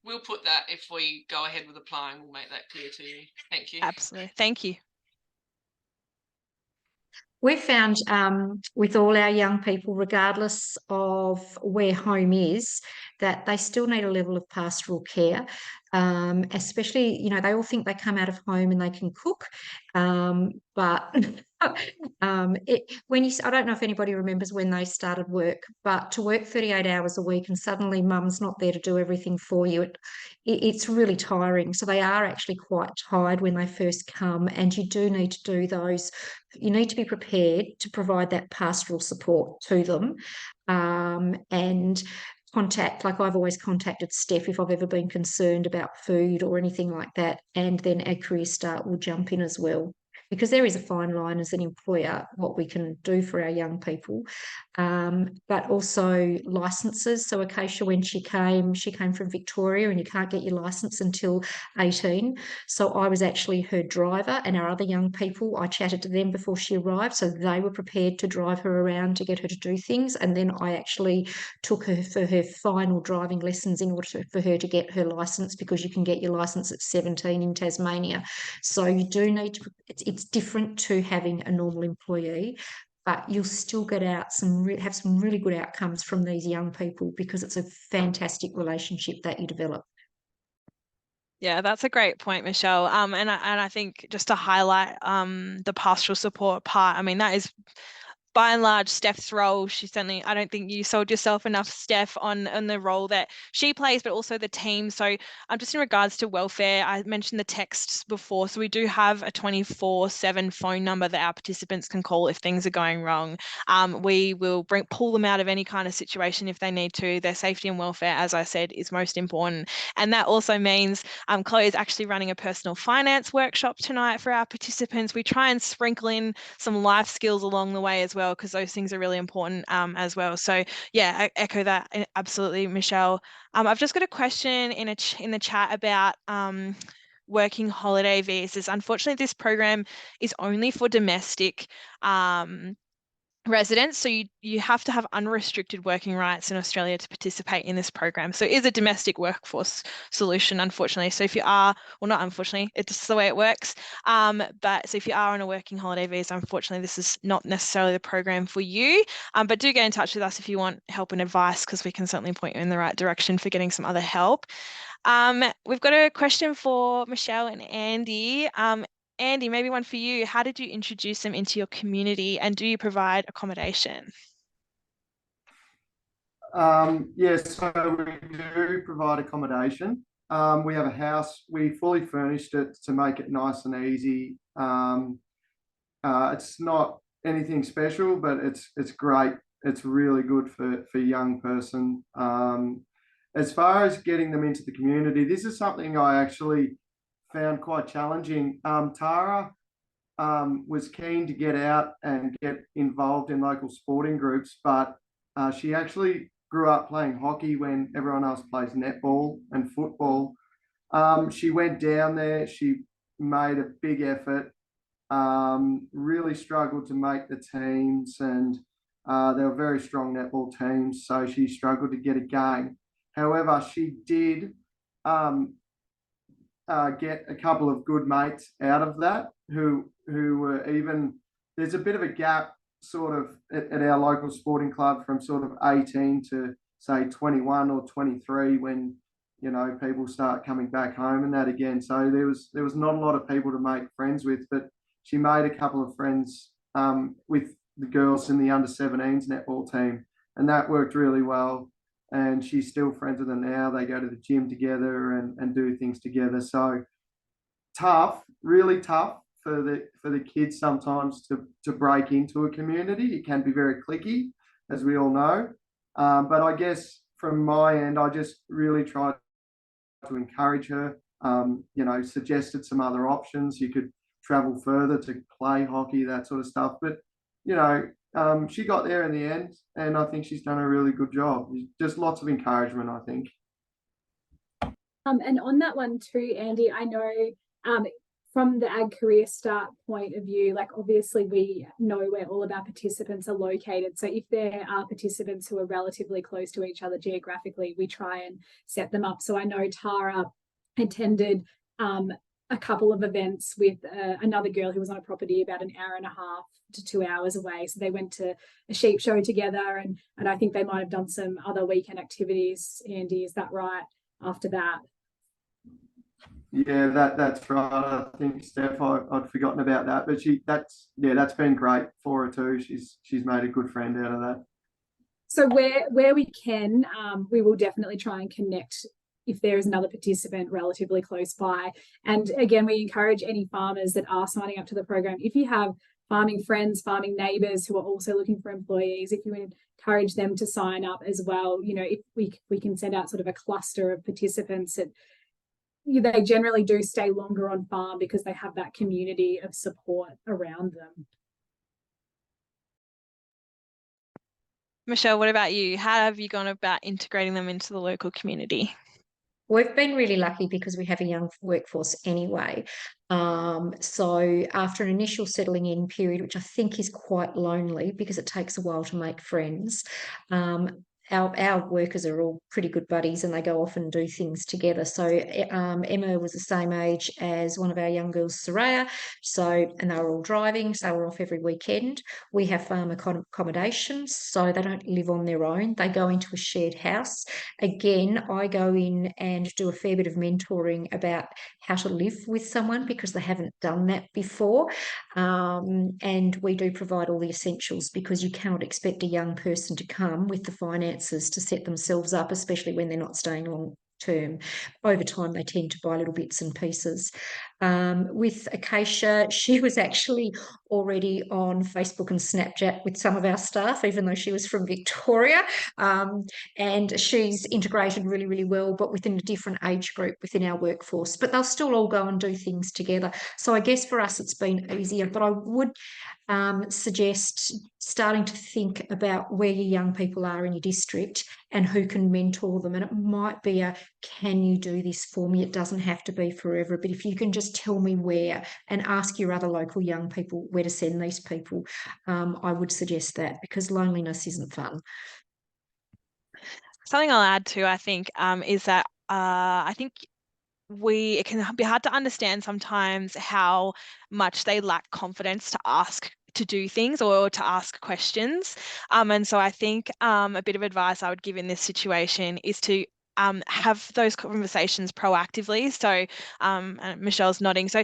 we'll put that, if we go ahead with applying, we'll make that clear to you. Thank you. Absolutely. Thank you. We've found with all our young people, regardless of where home is, that they still need a level of pastoral care. Especially, they all think they come out of home and they can cook, but I don't know if anybody remembers when they started work, but to work 38 hours a week and suddenly mum's not there to do everything for you, it's really tiring. So they are actually quite tired when they first come, and you do need to do those. You need to be prepared to provide that pastoral support to them, and contact, like I've always contacted Steph if I've ever been concerned about food or anything like that, and then AgCAREERSTART will jump in as well, because there is a fine line as an employer what we can do for our young people, but also licenses. So Acacia, when she came from Victoria, and you can't get your license until 18. So I was actually her driver, and our other young people, I chatted to them before she arrived, so they were prepared to drive her around to get her to do things. And then I actually took her for her final driving lessons in order for her to get her license, because you can get your license at 17 in Tasmania. So you do need to, it's different to having a normal employee, but you'll still get out have some really good outcomes from these young people, because it's a fantastic relationship that you develop. Yeah, that's a great point, Michelle. And I think just to highlight the pastoral support part, I mean, that is by and large Steph's role. She certainly, I don't think you sold yourself enough, Steph, on the role that she plays, but also the team. So just in regards to welfare, I mentioned the texts before. So we do have a 24/7 phone number that our participants can call if things are going wrong. We will pull them out of any kind of situation if they need to. Their safety and welfare, as I said, is most important. And that also means Chloe is actually running a personal finance workshop tonight for our participants. We try and sprinkle in some life skills along the way as well, because those things are really important as well. So yeah, I echo that absolutely, Michelle. I've just got a question in the chat about working holiday visas. Unfortunately, this program is only for domestic residents, so you have to have unrestricted working rights in Australia to participate in this program. So it is a domestic workforce solution, unfortunately. So if you are, well, not unfortunately, it's just the way it works. But so if you are on a working holiday visa, unfortunately, this is not necessarily the program for you. But do get in touch with us if you want help and advice, because we can certainly point you in the right direction for getting some other help. We've got a question for Michelle and Andy. Andy, maybe one for you. How did you introduce them into your community, and do you provide accommodation? Yes, so we do provide accommodation. We have a house. We fully furnished it to make it nice and easy. It's not anything special, but it's great. It's really good for a young person. As far as getting them into the community, this is something I actually found quite challenging. Tara was keen to get out and get involved in local sporting groups, but she actually grew up playing hockey when everyone else plays netball and football. She went down there, she made a big effort, really struggled to make the teams, and they were very strong netball teams, so she struggled to get a game. However, she did get a couple of good mates out of that who were even, there's a bit of a gap sort of at our local sporting club from sort of 18 to say 21 or 23 when, you know, people start coming back home and that again. So there was not a lot of people to make friends with, but she made a couple of friends with the girls in the under 17s netball team, and that worked really well. And she's still friends with them now. They go to the gym together and do things together. So tough, really tough for the kids sometimes to break into a community. It can be very cliquey, as we all know. But I guess from my end, I just really tried to encourage her. You know, suggested some other options. You could travel further to play hockey, that sort of stuff. But you know, she got there in the end, and I think she's done a really good job. Just lots of encouragement, I think. And on that one too, Andy, I know from the Ag Career Start point of view, like obviously we know where all of our participants are located. So if there are participants who are relatively close to each other geographically, we try and set them up. So I know Tara attended a couple of events with another girl who was on a property about an hour and a half to 2 hours away. So they went to a sheep show together, and I think they might have done some other weekend activities. Andy, is that right? After that. Yeah, that's right. I think Steph, I'd forgotten about that, but that's been great for her too. She's made a good friend out of that. So where we can, we will definitely try and connect if there is another participant relatively close by. And again, we encourage any farmers that are signing up to the program, if you have farming friends, farming neighbours who are also looking for employees, if you encourage them to sign up as well, you know, if we can send out sort of a cluster of participants that they generally do stay longer on farm because they have that community of support around them. Michelle, what about you? How have you gone about integrating them into the local community? We've been really lucky because we have a young workforce anyway. So after an initial settling in period, which I think is quite lonely because it takes a while to make friends, our workers are all pretty good buddies and they go off and do things together. So Emma was the same age as one of our young girls, Soraya. And they were all driving, so they were off every weekend. We have farm accommodations, so they don't live on their own. They go into a shared house. Again, I go in and do a fair bit of mentoring about how to live with someone because they haven't done that before. And we do provide all the essentials because you cannot expect a young person to come with the finances to set themselves up, especially when they're not staying long term. Over time, they tend to buy little bits and pieces. With Acacia, she was actually already on Facebook and Snapchat with some of our staff, even though she was from Victoria. And she's integrated really, really well, but within a different age group within our workforce. But they'll still all go and do things together. So I guess for us, it's been easier. But I would suggest starting to think about where your young people are in your district and who can mentor them. And it might be can you do this for me? It doesn't have to be forever, but if you can just tell me where and ask your other local young people where to send these people, I would suggest that because loneliness isn't fun. Something I'll add to, I think, is that I think it can be hard to understand sometimes how much they lack confidence to ask to do things or to ask questions. And so I think a bit of advice I would give in this situation is to have those conversations proactively. So and Michelle's nodding. So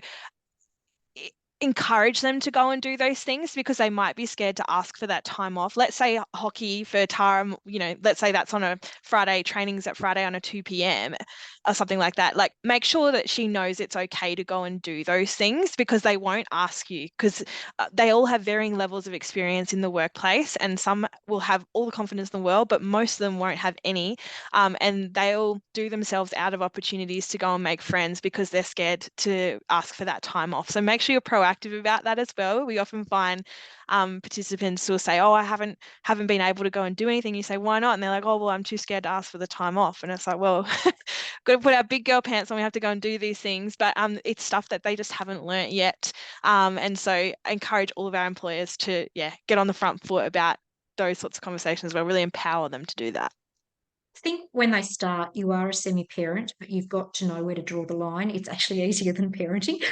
encourage them to go and do those things because they might be scared to ask for that time off. Let's say hockey for Tara, you know, let's say that's on a Friday, training's at Friday on a 2 p.m. or something like that. Like, make sure that she knows it's okay to go and do those things because they won't ask you, because they all have varying levels of experience in the workplace, and some will have all the confidence in the world, but most of them won't have any. And they'll do themselves out of opportunities to go and make friends because they're scared to ask for that time off. So make sure you're proactive about that as well. We often find participants who will say, oh, I haven't been able to go and do anything. You say, why not? And they're like, oh, well, I'm too scared to ask for the time off. And it's like, well, got to put our big girl pants on. We have to go and do these things. But it's stuff that they just haven't learnt yet. And so I encourage all of our employers to, get on the front foot about those sorts of conversations where really empower them to do that. I think when they start, you are a semi-parent, but you've got to know where to draw the line. It's actually easier than parenting,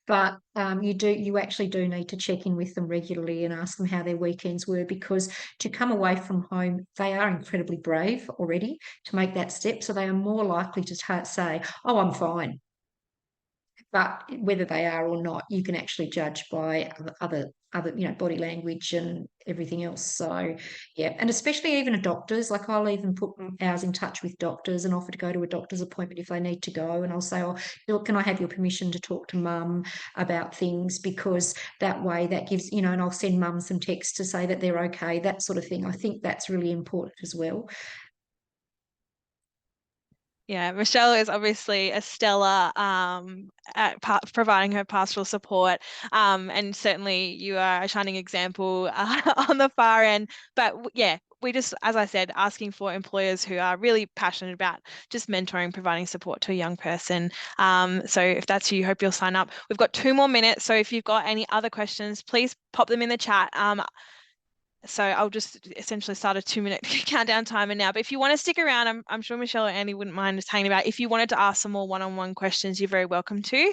but you actually do need to check in with them regularly and ask them how their weekends were, because to come away from home, they are incredibly brave already to make that step. So they are more likely to say, oh, I'm fine. But whether they are or not, you can actually judge by other body language and everything else. So yeah, and especially even doctors. Like, I'll even put ours in touch with doctors and offer to go to a doctor's appointment if they need to go. And I'll say, oh, look, can I have your permission to talk to mum about things? Because that way, that gives, and I'll send mum some texts to say that they're okay, that sort of thing. I think that's really important as well. Yeah, Michelle is obviously a stellar at providing her pastoral support, and certainly you are a shining example on the far end. But yeah, we just, as I said, asking for employers who are really passionate about just mentoring, providing support to a young person. So if that's you, hope you'll sign up. We've got 2 more minutes, so if you've got any other questions, please pop them in the chat. So I'll just essentially start a 2-minute countdown timer now. But if you want to stick around, I'm sure Michelle or Andy wouldn't mind just hanging about. If you wanted to ask some more one-on-one questions, you're very welcome to.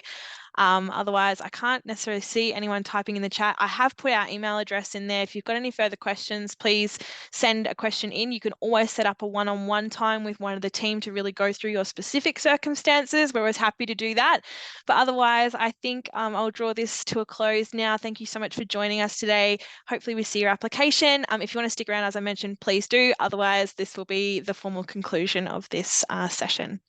Otherwise, I can't necessarily see anyone typing in the chat. I have put our email address in there. If you've got any further questions, please send a question in. You can always set up a one-on-one time with one of the team to really go through your specific circumstances. We're always happy to do that. But otherwise, I think I'll draw this to a close now. Thank you so much for joining us today. Hopefully we see your application. If you want to stick around, as I mentioned, please do. Otherwise, this will be the formal conclusion of this session.